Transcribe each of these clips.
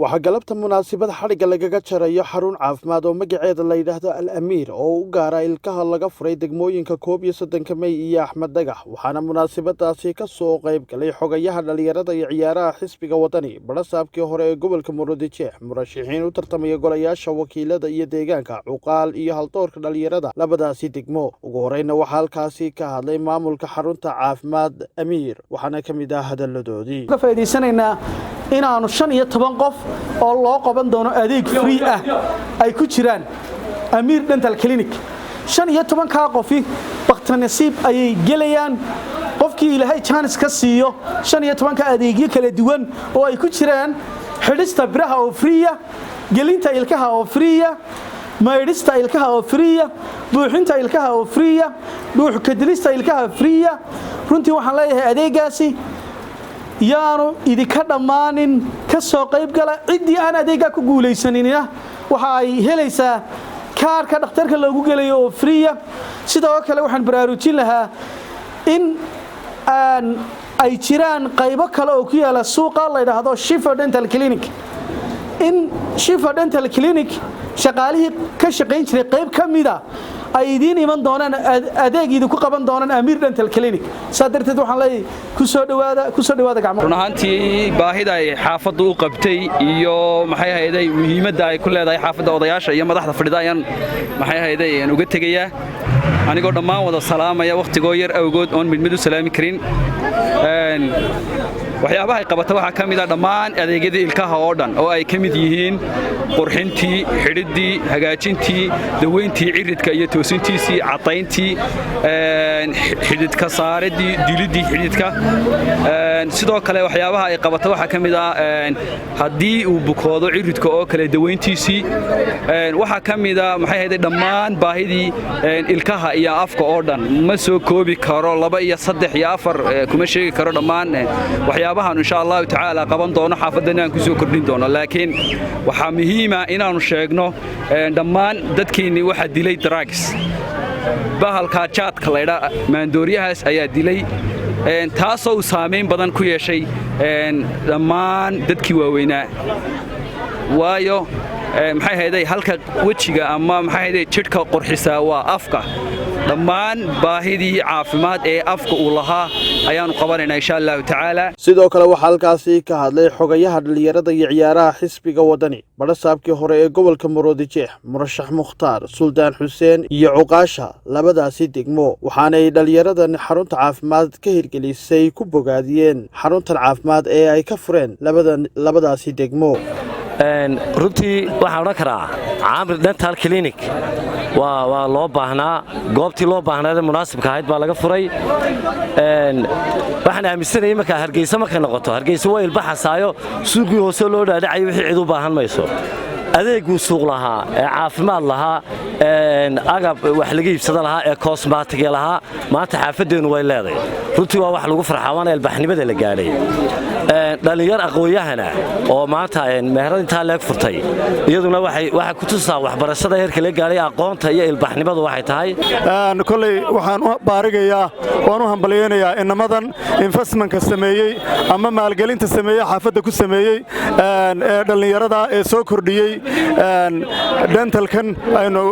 waxaa galabta munaasabad xadhigga lagaga jarayo xarun caafimaad oo magaceeda la yidhaahdo al-amiir oo u gaara ilkaha laga furay degmooyinka 11 May iyo Axmed Dagax waxaana munaasabadaasi ka soo qayb galay xogayaha dhalinyarada iyo ciyaaraha xisbiga wadani barasaabkii hore ee gobolka Murudijeex murashaxiin u tartamaya golayaasha wakiilada iyo deegaanka cuqaal iyo haldoorka dhalinyarada labadaasi degmo ugu horeyna waxaa halkaasi ka hadlay maamulka xarunta caafimaad amiir waxaana ka mid ah hadaladoodii ka faa'iideysanaynaa inaanu 15 qof oo loo qaban doono adeeg free ah ay ku jiraan Amir Dental Clinic 15 ka qofi waqti nasiib ay gelayaan qofkii ilaahay chance ka siiyo 15 ka adeegyo kala duwan oo ay ku jiraan xidhista biraha oo free ah gelinta ilkaha oo free ah maydhista ilkaha oo free ah buuxinta ilkaha oo free ah buux ka dilista ilkaha free ah runtii waxaan leeyahay adeegaasi yaanu idinka dhamaanin ka soo qayb gala cidii aan adeega ku guuleysanina waxa ay helaysaa kaarka dhakhtarka loogu gelayo oo free sidoo kale waxaan baraarujin lahaa in ay jiraan qaybo kale oo ku yaala suuqa la yiraahdo Shifa Dental Clinic in Shifa Dental Clinic shaqaalihii ka shaqeyn jiray qayb kamida ay idin iman doonaan adeegida ku qaban doonaan Amir Dental Clinic sadarteed waxaan leeyahay ku soo dhawaada gacmo runaantii baahida ay xaafadu u qabtay iyo maxay ahaydey muhiimadda ay ku leedahay xaafada odayaasha iyo madaxda fadhidayaan maxay ahaydey aan uga tagayaa anigoo dhammaan wada salaamaya waqtigoo yar awgood oon mid u salaami karin waxyaabaha ay qabata waxa kamid ah dhammaan adeegyada ilkaha oo dhan oo ay kamid yihiin qurxintii xidhidii hagaajintii daweyntii ciridka iyo toosintiisii cadayntii xididka saaridii dilidii xididka sidoo kale waxyaabaha ay qabata waxa kamid ah hadii uu bukoodo ciridka oo kale daweyntiisii waxa kamid ah maxay ahayd dhammaan baahidii ilkaha iyo afka oo dhan ma soo koobi karo 2 iyo 3 iyo 4 kuma sheegi karo dhammaan waxyaabahan insha Allah ta'ala qaban doono xaafadana aan ku soo kordhin doono laakiin waxa muhiim ah inaanu sheegno dhammaan dadkeeni waxa dilay drugs bahalka jaadka leeyahay maandooriyahaas ayaa dilay taasoo saameyn badan ku yeeshay dhammaan dadkii waaweynaa waayo maxay ahayd halka wajiga ama maxay ahayd jidhka qorxisaa waa afka dhammaan baahidii caafimaad ee afka uu lahaa ayaanu qabanaynaa insha Allah ta'ala sidoo kale waxa halkaasi ka hadlay xogayaha dhalinyarada iyo ciyaaraha xisbiga wadani barasaabkii hore ee gobolka Murudijeex murashax Mukhtaar Suldaan Xuseen iyo cuqaasha labadaasi degmo waxaana ay dhalinyaradan xarunta caafimaad ka hirgelisay ku bogaadiyeen xaruntan caafimaad ee ay ka fureen labadaasi degmo runtii waxaan oran karaa Amir Dental Clinic waa loo baahnaa goobtii loo baahnaa munaasibka ahayd baa laga furay waxaan aaminsanahay marka Hargeysa markay noqoto Hargeysa way ilbaxasaayo suuqii hoose loo dhaadhacay wixii cid u baahan mayso adeegu suuq lahaa ee caafimaad lahaa agab wax laga iibsada lahaa ee cosmetic lahaa maanta xaafadeenu way leedahay runtii waa wax lagu farxawana ilbaxnimada la gaaray dhalinyar aqoonyahana oo maanta meherad inta leeg furtay iyaduna waxa ku tusaa waxbarashada heerka la gaaray aqoonta iyo ilbaxnimadu waxay tahay kulay waxaan u baarigayaa oo u hambalyeeynaya inamadan investmentka sameeyay ama maalgelinta sameeyay xaafada ku sameeyay ee dhalinyarada ee soo kordhiyay dentalkan aynu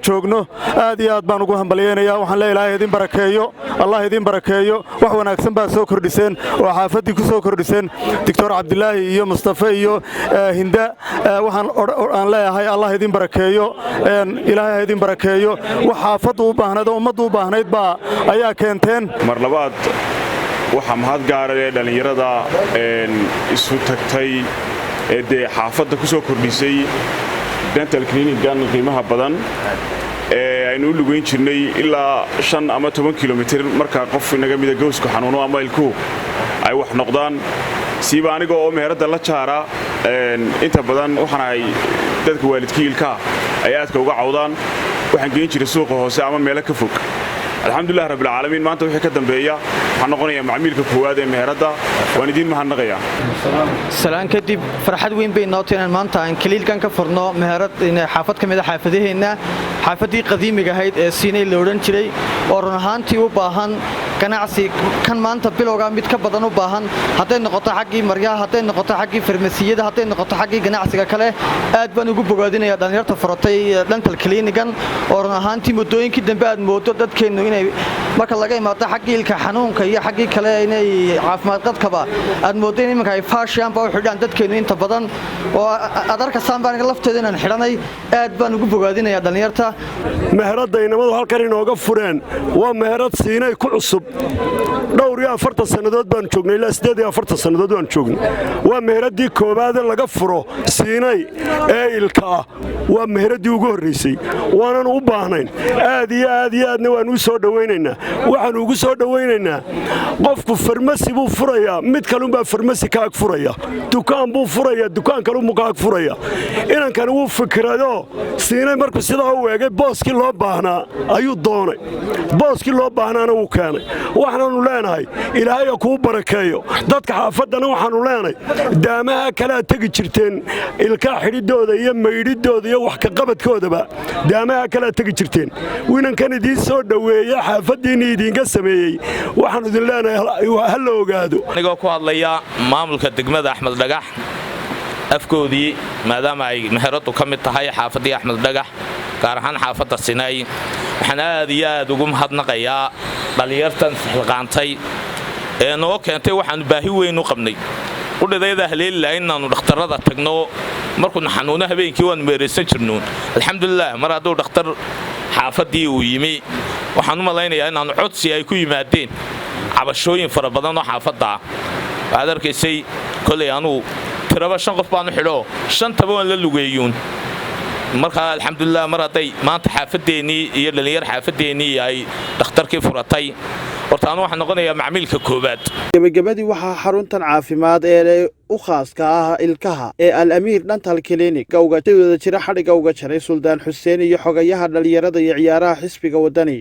joogno aad iyo aad baan ugu hambalyeeynaya waxaan leeyahay idin barakeeyo Allah idin barakeeyo wax wanaagsan baa soo kordhiseen oo xaafadii ku soo kordhiseen Dr. Abdullaahi iyo Mustafa iyo Hinda waxaan aan leeyahay Allah idin barakeeyo Ilaahay idin barakeeyo wax xaafadu u baahnayd ummaddu u baahnayd baa ayaa keenteen mar labaad waxa mahad gaaray dhalinyarada isu tagtay ee xaafada ku soo kordhisay dental clinic gan qiimaha badan aynu lugeyn jirnay ilaa 5 ama 10 kilomitir marka qof inaga mid ah goosku xanuuno ama ilku ay wax noqdaan siiba aniga oo meherada la jaara inta badan waxaan ay dadka waalidkii ilkaha ay aadka uga cawdaan waxaan geyn jiray suuqa hoose ama meel ka fog alxamdulillah rabbil caalamiin maanta wixii ka dambeeya waxaan noqonayaa macmiilka koowaad ee meherada waan idin mahadnaqayaa salaan kadib farxad weyn bay noo tahay maanta aan kaliilkan ka furno meherad in xaafad kamid ah xaafadaheena xaafadii qadiimiga ahayd ee siiney la oran jiray oo run ahaantii u baahan ganacsi kan maanta bilowga mid ka badan u baahan haday noqoto xaqii maryaha haday noqoto xaqii farmasiyada haday noqoto xaqii ganacsiga kale aad baan ugu bogaadinayaa dhalinyarta furatay dental clinic-gan oo run ahaantii muddooyinkii dambe aad moodo dadkeenu inay marka laga imaado xaqii ilka xanuunka iyo xaqii kale inay caafimaad qadkaba aad moodo in imanka ay faashiyaan baa u xidhaan dadkeenu inta badan oo adarka saambaan lafteeda inaan xidhanay aad baan ugu bogaadinayaa dhalinyarta meherada inamadu halkan inooga fureen waa meherad siiney ku cusub dhowr iyo 40 sanadood baan joognay ilaa 48 sanadood baan joognay waa meheradii koobaad ee laga furo siiney ee ilkaha waa meheradii ugu horeysay waanan u baahnayn aad iyo aadna waan u soo dhaweynaynaa waxaan ugu soo dhaweynaynaa qofku farmasi buu furayaa mid kale baa farmasi ka ag furaya dukaan buu furayaa dukaan kale uu ka ag furaya inankan uu fikrado siiney markuu sidaa u eegay booskii loo baahnaa ayuu doonay booskii loo baahnaana uu keenay waxaanu leenahay ilaahay ku barakeeyo dadka xaafadana waxaanu leenahay daamaha kala tagi jirteen ilka xididooda iyo meydidooda iyo wax ka qabadkoodaba daamaha kala tagi jirteen winankan idin soo dhaweeyay xaafadiina idinka sameeyay waxaanu idin leenahay hal la ogaado aniga ku hadlaya maamulka degmada Axmed Dhagax afkoodii maadaama ay meheradu ka mid tahay xaafadii Axmed Dhagax gaar ahaan xaafada Siiney waxaan aad iyo aad ugu mahadnaqayaa dhalinyartan xilqaantay ee noo keentay waxaan baahi weyn u qabnay qudhayda haleelay inaanu dhakhtarada tagno markuu xanuuno habeenkii waan meereysan jirnoo alxamdulillah mar hadduu dhakhtar xaafadii uu yimi waxaan u malaynayaa inaanu codsi ay ku yimaadeen cabashooyin fara badan oo xaafada aad arkaysay kulay aanu tiraba 5 qof baan u xidho 5 waan la lugeeyuun marka alxamdulillah mar haday maanta xaafadeeni iyo dhalinyar xaafadeeni ay dhakhtarkii furatay hortaan waxaan noqonayaa macmiilka koobaad gabagabadii waxaa xaruntan caafimaad ee u khaaska ah ilkaha ee al-amiir dental clinic uga wada jira xadhiga uga jaray suldaan xuseen iyo xogayaha dhalinyarada iyo ciyaaraha xisbiga wadani